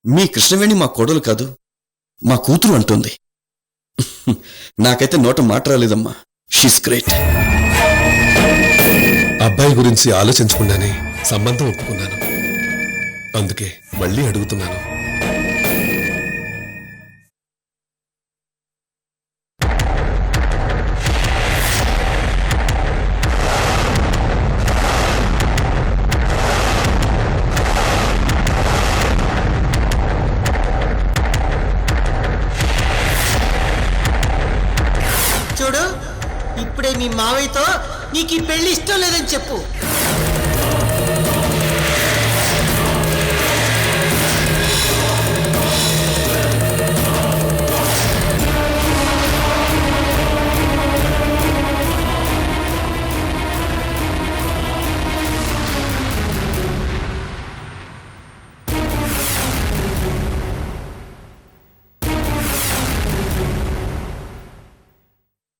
మీ కృష్ణవేణి మా కోడలు కాదు, మా కూతురు అంటుంది. నాకైతే నోట మాట రాలేదమ్మా. She's great. అబ్బాయి గురించి ఆలోచించకుండానే సంబంధం ఒప్పుకున్నాను. అందుకే మళ్ళీ అడుగుతున్నాను. చూడు, ఇప్పుడే మీ మావయ్యతో నీకు ఈ పెళ్లి ఇష్టం లేదని చెప్పు.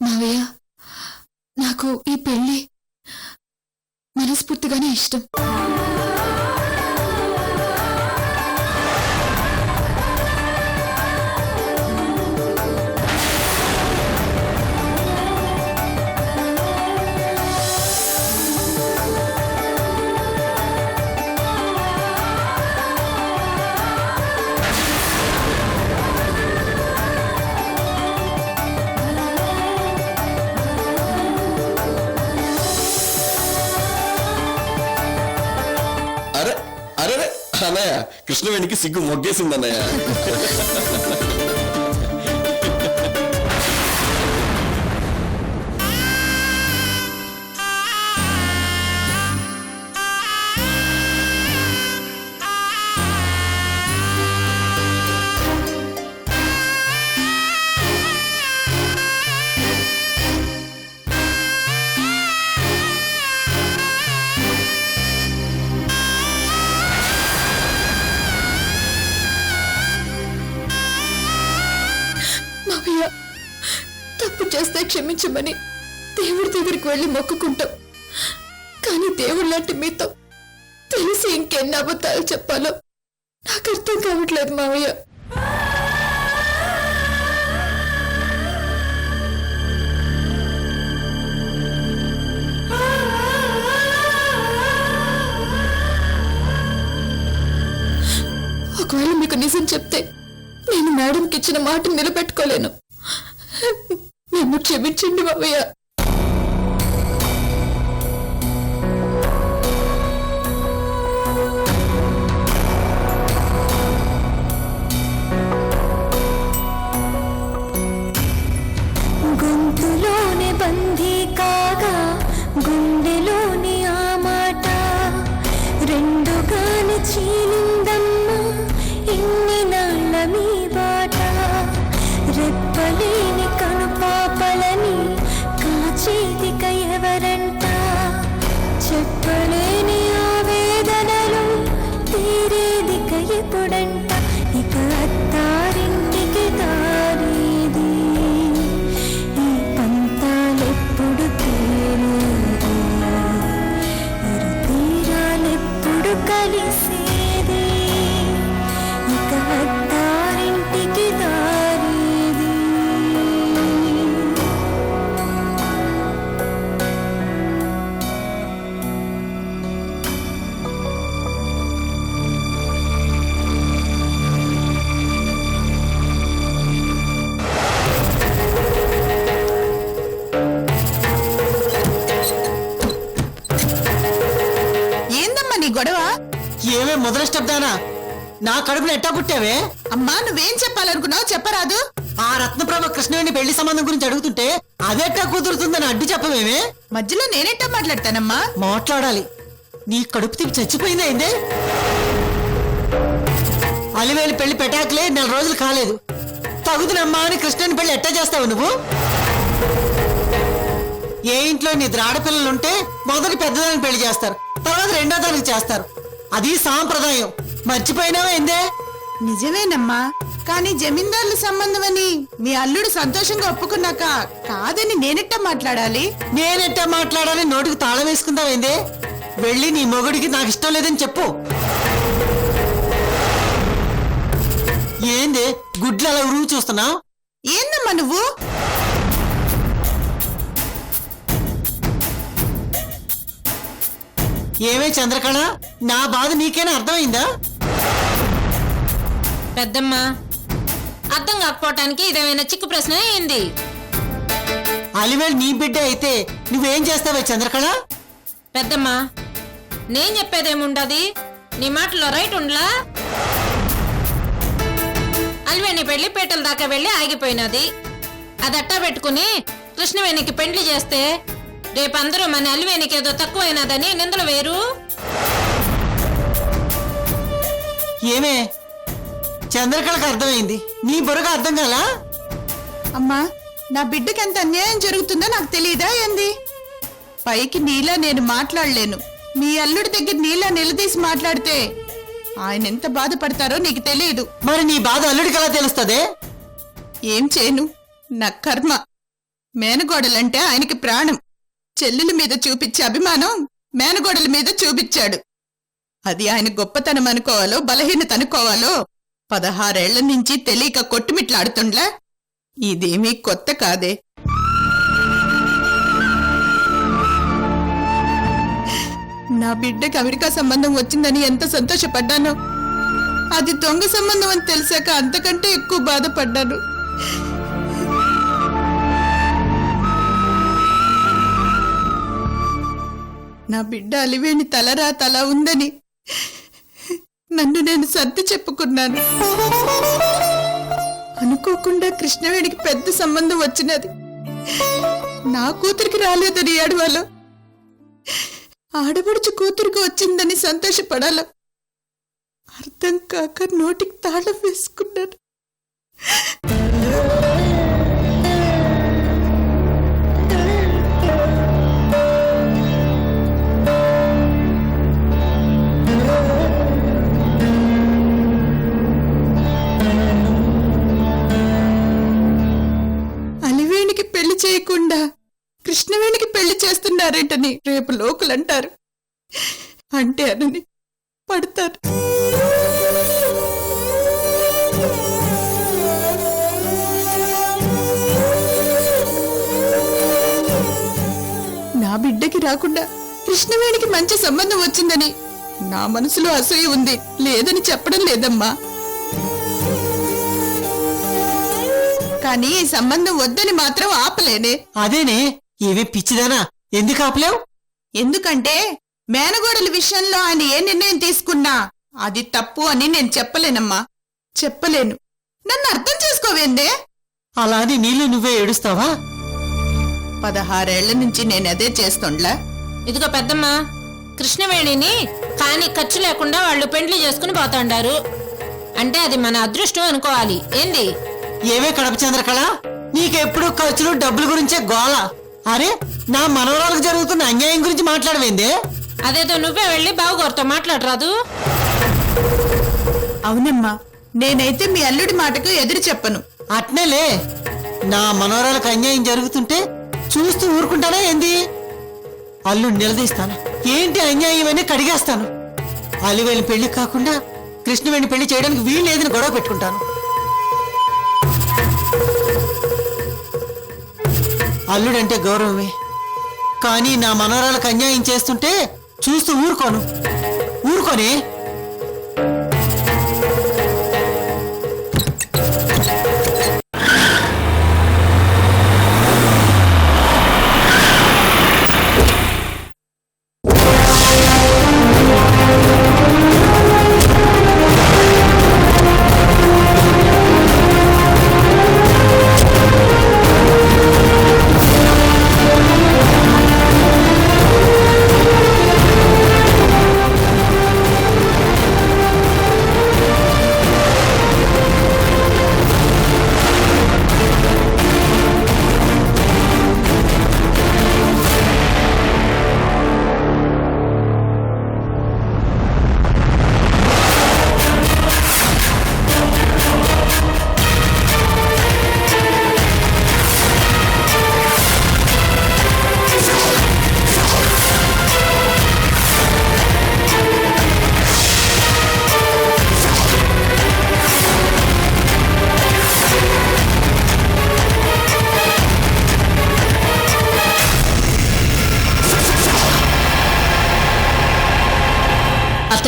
మావయ్య, నాకు ఈ పెళ్లి మనస్ఫూర్తిగానే ఇష్టం. అరే అరే అన్నయ్య, కృష్ణవేణికి సిగ్గు మొగ్గేసిందన్నయ్య. మావయ్య, తప్పు చేస్తే క్షమించమని దేవుడి దగ్గరికి వెళ్ళి మొక్కుకుంటాం. కానీ దేవుడు లాంటి మీతో తెలిసి ఇంకెన్ని అబద్ధాలు చెప్పాలో నాకు అర్థం కావట్లేదు మావయ్య. ఒకవేళ మీకు నిజం చెప్తే నేను మేడంకి ఇచ్చిన మాట నిలబెట్టుకోలేను. నన్ను క్షమించండి మావయ్య. గొంతులోనే బందీ కాగా గుండెలోని ఆ మాట రెండుగాని చీలిందమ్మ ఇన్ని నాళ్ళ మీ బాట. రెప్పలేని కనుపాపలని కాచేదిక ఎవరంట. చెప్పలేని ఆవేదనలు తీరేదిక ఎప్పుడంట. ఇక అత్తారింటికి దారేది, ఈ పంతాలెప్పుడు తీరేది, ఇరు తీరాలెప్పుడు కలిసేది. ఇక అత్తారింటికి దారేది. ఏందమ్మా నీ గొడవ? ఏమే మొదల శబ్దానా, నా కడుపులో ఎట్టా పుట్టావే? అమ్మా నువ్వేం చెప్పాలనుకున్నావు చెప్పరాదు? ఆ రత్నప్రభ కృష్ణవేణి పెళ్లి సంబంధం గురించి అడుగుతుంటే అదెట్టా కుదురుతుందని అడ్డు చెప్పవేమే? మధ్యలో నేనెట్టా మాట్లాడతానమ్మా? మాట్లాడాలి. నీ కడుపు తిప్పి చచ్చిపోయిందా ఏందే? అలివేలి పెళ్లి పెటాకులే 4 రోజులు కాలేదు. తగుదునమ్మా అని కృష్ణని పెళ్లి ఎట్టా చేస్తావు నువ్వు? ఏ ఇంట్లో నీ ఆడపిల్లలుంటే మొదటి పెద్దదానికి పెళ్లి చేస్తారు, తర్వాత రెండో దానికి చేస్తారు. అది సాంప్రదాయం. మర్చిపోయినావా ఏందే? నిజమేనమ్మా, కానీ జమీందారుల సంబంధమని మీ అల్లుడు సంతోషంగా ఒప్పుకున్నాక కాదని నేనెట్టా మాట్లాడాలి? నేనెట్టా మాట్లాడాలి? నోటికి తాళం వేసుకుందావేందే? వెళ్ళి నీ మొగుడికి నాకు ఇష్టం లేదని చెప్పు. గుడ్లు అలా ఉరుగు చూస్తున్నావు? ఏందమ్మా నువ్వు? ఏమే చంద్రకళ, నా బాధ నీకేనా అర్థమైందా? పెద్దమ్మ, అర్థం కాకపోవటానికి ఇదేమైనా చిక్కు ప్రశ్న ఏంది? అలివేలు నీ బిడ్డ అయితే నువ్వేం చేస్తావే చంద్రకళ? పెద్దమ్మ, నేను చెప్పేదేముండది, నీ మాటలో రైట్ ఉండలా? అలివేణి పెళ్లి పీటల దాకా వెళ్ళి ఆగిపోయినది. అది అట్టా పెట్టుకుని కృష్ణవేణికి పెండ్లి చేస్తే రేపు అందరూ మన అలివేణికి ఏదో తక్కువైనదని నిందలు వేరు. ఏమే చంద్రకళకు అర్థమైంది, నీ బుర్రగా అర్థం కాలా? అమ్మా, నా బిడ్డకి ఎంత అన్యాయం జరుగుతుందో నాకు తెలియదా ఏంది? పైకి నీలా నేను మాట్లాడలేను, మీ అల్లుడి దగ్గర నీలా నిలదీసి మాట్లాడితే ఆయన ఎంత బాధపడతారో నీకు తెలియదు. మరి నీ బాధ అల్లుడికి ఎలా తెలుస్తుందే? ఏం చేయను, నా కర్మ. మేనగోడలంటే ఆయనకి ప్రాణం. చెల్లెల మీద చూపించే అభిమానం మేనగోడల మీద చూపించాడు. అది ఆయన గొప్పతనం అనుకోవాలో బలహీనత అనుకోవాలో 16 ఏళ్ల నుంచి తెలియక కొట్టుమిట్లాడుతుండ్లా. ఇదేమీ కొత్త కాదే. నా బిడ్డకి అమెరికా సంబంధం వచ్చిందని ఎంత సంతోషపడ్డానో, అది దొంగ సంబంధం అని తెలిసాక అంతకంటే ఎక్కువ బాధపడ్డాను. నా బిడ్డ అలివేణి తలరా తల ఉందని నన్ను నేను సర్ది చెప్పుకున్నాను. అనుకోకుండా కృష్ణవేణికి పెద్ద సంబంధం వచ్చినది. నా కూతురికి రాలేదని ఏడవాలో, ఆడపడుచు కూతురికి వచ్చిందని సంతోషపడాలో అర్థం కాక నోటికి తాళం వేసుకున్నాను. అలివేణికి పెళ్లి చేయకుండా కృష్ణవేణికి పెళ్లి చేస్తున్నారేంటని రేపు లోకులంటారు. అంటే అనని పడతారు. నా బిడ్డకి రాకుండా కృష్ణవేణికి మంచి సంబంధం వచ్చిందని నా మనసులో అసూయ ఉంది, లేదని చెప్పడం లేదమ్మా. కానీ ఈ సంబంధం వద్దని మాత్రం ఆపలేనే. అదేనే, ఏవే పిచ్చిదానా, ఎందుకు ఆపలేవు? ఎందుకంటే మేనగోడల విషయంలో ఆయన ఏ నిర్ణయం తీసుకున్నా అది తప్పు అని నేను చెప్పలేనమ్మా, చెప్పలేను. నన్ను అర్థం చేసుకోవేందే? అలా అని నీళ్ళు నువ్వే ఏడుస్తావా? 16 ఏళ్ల నుంచి నేనదే చేస్తుండ్లా. ఇదిగో పెద్దమ్మ, కృష్ణవేణిని కానీ ఖర్చు లేకుండా వాళ్ళు పెండ్లి చేసుకుని పోతాండారు అంటే అది మన అదృష్టం అనుకోవాలి. ఏంది? ఏవే కడప చంద్రకళ, నీకెప్పుడు ఖర్చులు డబ్బుల గురించే గోల. అరే, నా మనవరాలకు జరుగుతున్న అన్యాయం గురించి మాట్లాడవేందే? అదేదో నువ్వే వెళ్ళి బావగారితో మాట్లాడరాదు? అవునమ్మా, నేనైతే మీ అల్లుడి మాటకు ఎదురు చెప్పను. అట్నేలే, నా మనవరాలకు అన్యాయం జరుగుతుంటే చూస్తూ ఊరుకుంటానా ఏంది? అల్లుడు నిలదీస్తాను, ఏంటి అన్యాయం అని కడిగేస్తాను. అలివేలి పెళ్లి కాకుండా కృష్ణవేణి పెళ్లి చేయడానికి వీలు లేదని గొడవ పెట్టుకుంటాను. అల్లుడంటే గౌరవమే, కానీ నా మనవరాలకు అన్యాయం చేస్తుంటే చూస్తూ ఊరుకోనే.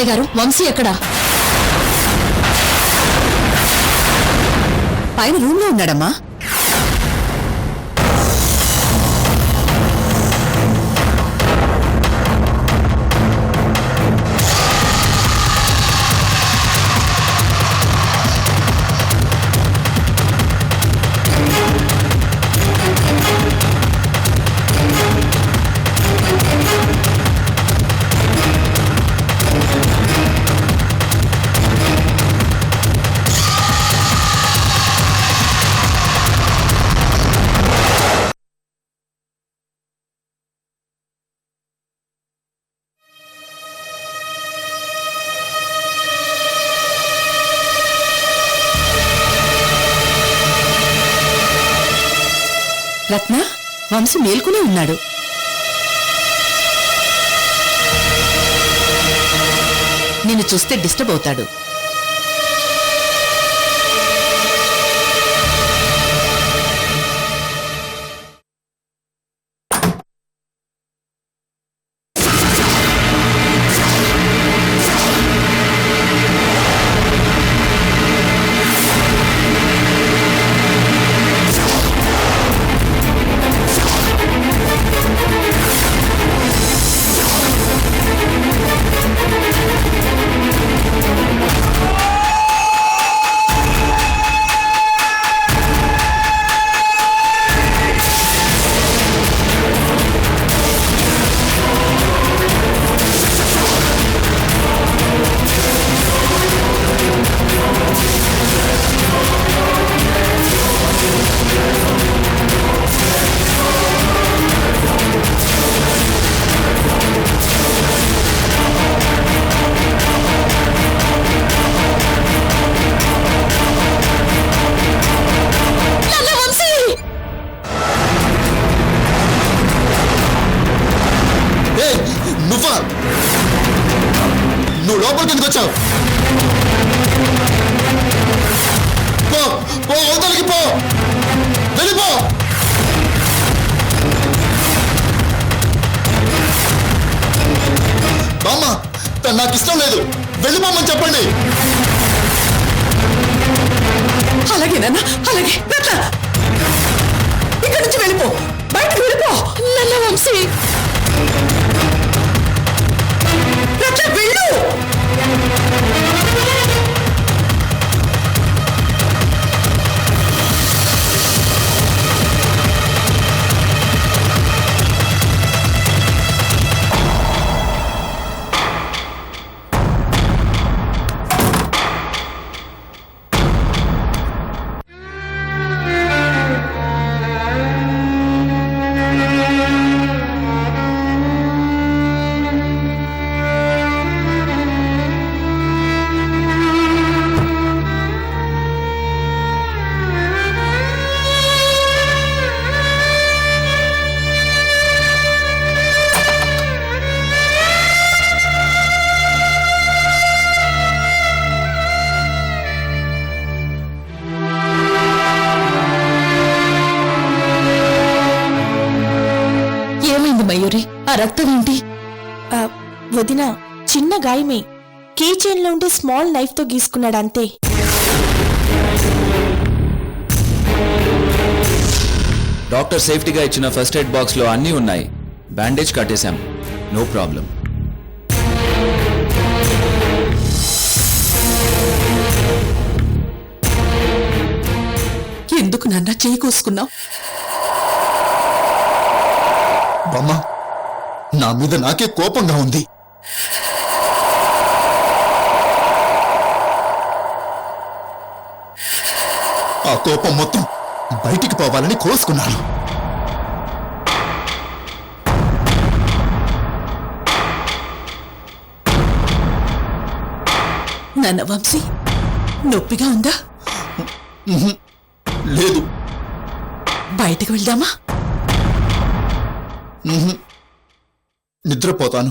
అత్తయ్య గారు, వంశీ ఎక్కడా? పైన రూమ్ లో ఉన్నాడమ్మా. రత్న, వంశీ మేల్కొనే ఉన్నాడు. నిన్ను చూస్తే డిస్టర్బ్ అవుతాడు. నువ్వు లోపలికి ఎందుకు వచ్చావు? పో పో, అవతలికి పో, వెళ్ళిపో. బామ్మ, తను నాకు ఇష్టం లేదు, వెళ్ళిపోమని చెప్పండి. అలాగేనన్నా, అలాగే. ఇక్కడి నుంచి వెళ్ళిపో, బయటకు వెళ్ళిపో. నల్ల వంశీ, వెళ్ళు. మయూరి, ఆ రక్తం ఏంటి? వదిన, చిన్న గాయమే. కీ చైన్ లో ఉంటే స్మాల్ నైఫ్ తో గీసుకున్నాడు అంతే. డాక్టర్ సేఫ్టీగా ఇచ్చిన ఫస్ట్ ఎయిడ్ బాక్స్ లో అన్నీ ఉన్నాయి. బ్యాండేజ్ కట్టేశాం, నో ప్రాబ్లం. ఎందుకు నాన్న చేయి కోసుకున్నావు? బామ్మ, నా మీద నాకే కోపంగా ఉంది. ఆ కోపం మొత్తం బయటికి పోవాలని కోసుకున్నాను. నాన్న వంశీ, నొప్పిగా ఉందా? లేదు. బయటకు వెళ్దామా? నిద్రపోతాను.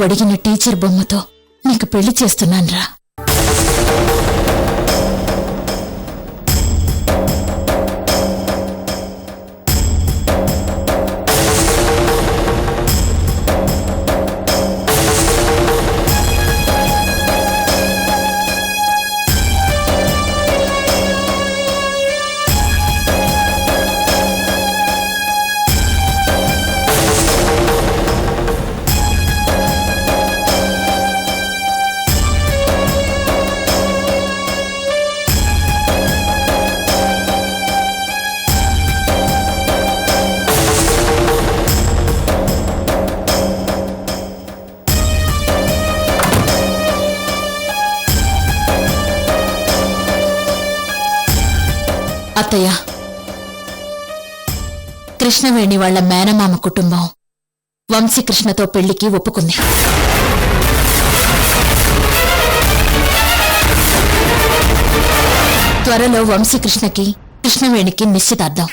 అడిగిన టీచర్ బొమ్మతో నీకు పెళ్లి చేస్తున్నాన్రా. అత్తయ్య, కృష్ణవేణి వాళ్ల మేనమామ కుటుంబం వంశీకృష్ణతో పెళ్లికి ఒప్పుకుంది. త్వరలో వంశీకృష్ణకి కృష్ణవేణికి నిశ్చితార్థం.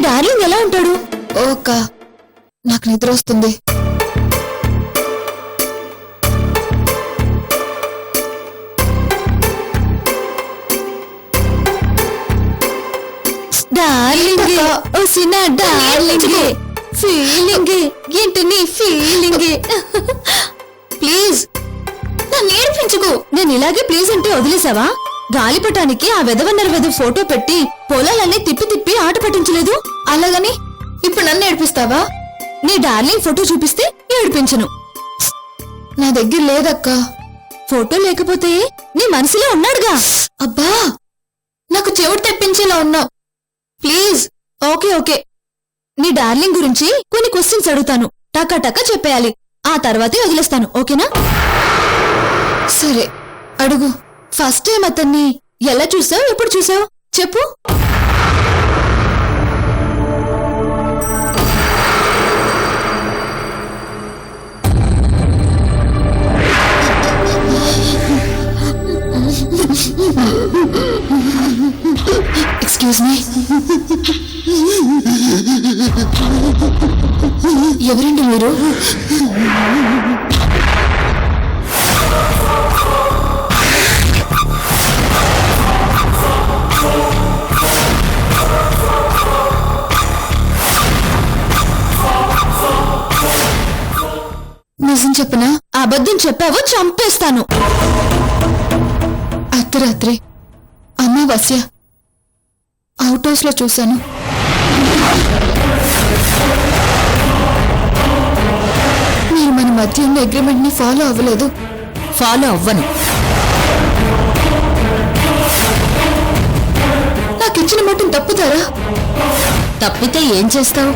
డార్లింగ్ ఎలా ఉంటాడు? ఓ అక్క, నాకు నిద్ర వస్తుంది. డార్లింగ్, ఓ సినా డార్లింగ్, ఫీలింగ్ ఏంటి నీ ఫీలింగ్? ప్లీజ్ నన్ను ఏడిపించుకో. నేను ఇలాగే ప్లీజ్ అంటే వదిలేసావా? గాలిపటానికి ఆ వెదవన్నర వెద ఫోటో పెట్టి పొలాలన్నీ తిప్పి తిప్పి ఆట పట్టించలేదు. అలాగని ఇప్పుడు నన్ను ఏడిపిస్తావా? నీ డార్లింగ్ ఫోటో చూపిస్తే ఏడిపించను. నా దగ్గర లేదక్క. ఫోటో లేకపోతే నీ మనసులో ఉన్నాడుగా. అబ్బా, నాకు చెవుడు తెప్పించేలా ఉన్నావు. ప్లీజ్. ఓకే ఓకే, నీ డార్లింగ్ గురించి కొన్ని క్వశ్చన్స్ అడుగుతాను. టకా టకా చెప్పేయాలి. ఆ తర్వాతే వదిలేస్తాను. ఓకేనా? సరే అడుగు. ఫస్ట్ టైం అతన్ని ఎలా చూసావు, ఎప్పుడు చూసావు చెప్పు. ఎక్స్క్యూజ్ మీ, ఎవరండి మీరు? నిజం చెప్పనా? అబద్ధం చెప్పావో చంపేస్తాను. అర్ధరాత్రి అమావాస్య అవుట్ హౌస్ లో చూశాను. మీరు మన మధ్య ఉన్న అగ్రిమెంట్ ని ఫాలో అవ్వలేదు. ఫాలో అవ్వను. నాకు ఇచ్చిన మాటను తప్పుతారా? తప్పితే ఏం చేస్తావు?